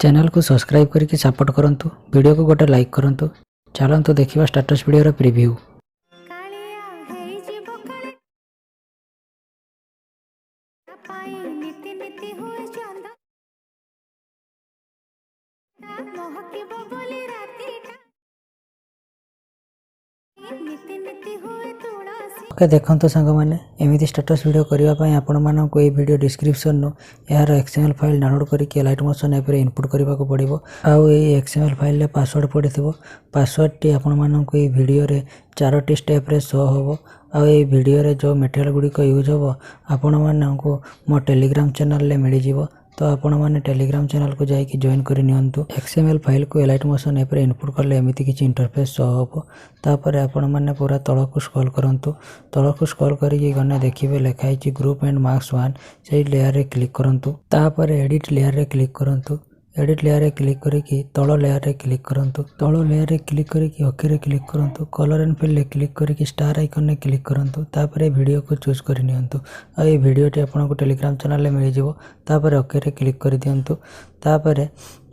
Channel को subscribe करके support करंतु वीडियो को गोटे लाइक करंतु चलंतु देखिबा स्टेटस वीडियो रो प्रीव्यू। ओके देखंतु सांग माने एमिति स्टेटस वीडियो करिवा पई आपण मानन को ए वीडियो डिस्क्रिप्शन नो यार एक्सएमएल फाइल डाउनलोड करके लाइट मोशन ऐप रे इनपुट करबा को पड़िबो। आउ ए एक्सएमएल फाइल ले पासवर्ड पड़िथिबो। पासवर्ड टी आपण मानन को ए वीडियो रे 4टी स्टेप रे शो होबो। आउ ए वीडियो रे जो मटेरियल गुडी को यूज होबो आपण मानन को मो टेलीग्राम चैनल ले मिलि जिवो। तो आपण माने टेलीग्राम चैनल को जाई कि जॉइन करि नियंतु। एक्सएमएल फाइल को लाइट मोशन ऐप रे इनपुट करले एमिति किछि इंटरफेस शो होबो। तापर आपण माने पूरा तळ को स्क्रॉल करंतु। तळ को स्क्रॉल करिके गने देखिबे लेखाई छि ग्रुप एंड मार्क्स 1 सेही लेयर रे क्लिक करंतु। तापर एडिट लेयर रे क्लिक करंतु। एडिट लेयर रे क्लिक करिके तळ लेयर रे क्लिक करंतु। तळ लेयर रे क्लिक करिके ओके रे क्लिक करंतु। कलर एंड फिल रे क्लिक करिके स्टार आइकन रे क्लिक करंतु। तापर वीडियो को चूज करि नियंतु। आ ए वीडियो टी आपन को टेलीग्राम चैनल ले मिलि जिवो। तापर ओके रे क्लिक करि दियंतु। तापर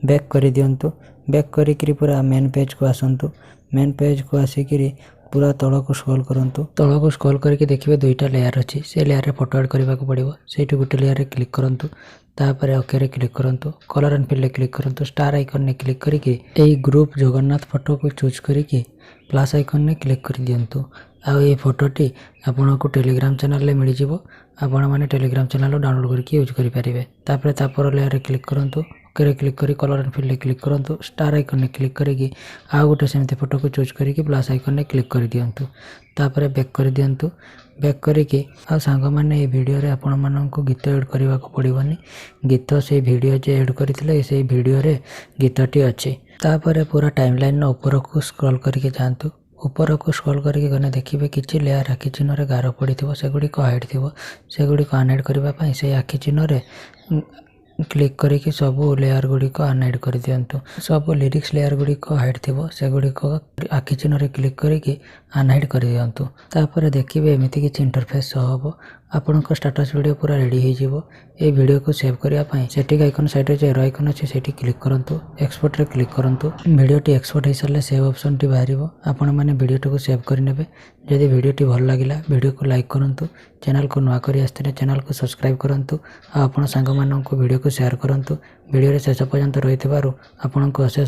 बैक करि दियंतु। बैक करिकरी पूरा मेन पेज को आसंतु। मेन पेज को आसिकरी पूरा तळ को स्क्रॉल करंतु। तळ को स्क्रॉल करके देखिबे दुईटा लेयर अछि। से लेयर रे फोटो ऐड करबा को पड़िबो। सेठी गुटे लेयर रे क्लिक करंतु। तापर ओके रे क्लिक करंतु। कलर एंड फिल रे क्लिक करंतु। स्टार आइकन ने क्लिक करिके एई ग्रुप जगन्नाथ फोटो को चूज करिके प्लस आइकन ने क्लिक कर दियंतु। आ ए फोटोटी आपन को टेलीग्राम चैनल ले मिलि जिवो। आपण माने टेलीग्राम चैनल डाउनलोड करके यूज करि परिबे। तापर तापर लेयर रे क्लिक करंतु। ओके रे क्लिक करी कलर एंड फिल रे क्लिक करंतु। स्टार आइकन ने क्लिक करिके आ गोटे सेमते फोटो को चूज करिके प्लस आइकन ने क्लिक कर दियंतु। तापर बैक कर दियंतु। बैक करिके आ सांग माने ए वीडियो रे आपण मानन को गीत ऐड करबा को पड़िबोनी। गीत से वीडियो जे ऐड करितले से वीडियो रे गीतटी अछि। तापर पूरा टाइमलाइन न ऊपर को स्क्रॉल करके जांतु। ऊपर को स्क्रॉल करके गने देखिबे किछि लेयर आखि चिन्ह रे गारो पड़िथिबो। सेगुडी को हाइड थिबो। सेगुडी को अनहाइड करबा पई से आखि चिन्ह रे क्लिक करके सब लेयर गुडी को अनहाइड कर दियंतु। सब लिरिक्स लेयर गुडी को हाइड थिबो। सेगुडी को आखि चिन्ह रे क्लिक करके अनहाइड कर दियंतु। तापर देखिबे एमिति किछि इंटरफेस शो होबो। आपण को स्टेटस वीडियो पूरा रेडी हो जिवो। ए वीडियो को सेव करिया पई सेटिंग आइकन साइड रे जे एरो आइकन अछि सेठी क्लिक करंतु। एक्सपोर्ट रे क्लिक करंतु। वीडियो टी एक्सपोर्ट हे सरले सेव ऑप्शन टी बाहरिबो। आपण माने वीडियो टी को सेव करि नेबे। जदि वीडियो टी भल लागिला वीडियो को लाइक करंतु। चैनल को नुआ करी आस्ते चैनल को सब्सक्राइब करंतु। आ आपण संग मानन को वीडियो को शेयर करंतु। वीडियो रे शेष पर्यंत रहितबारु आपण को अशेष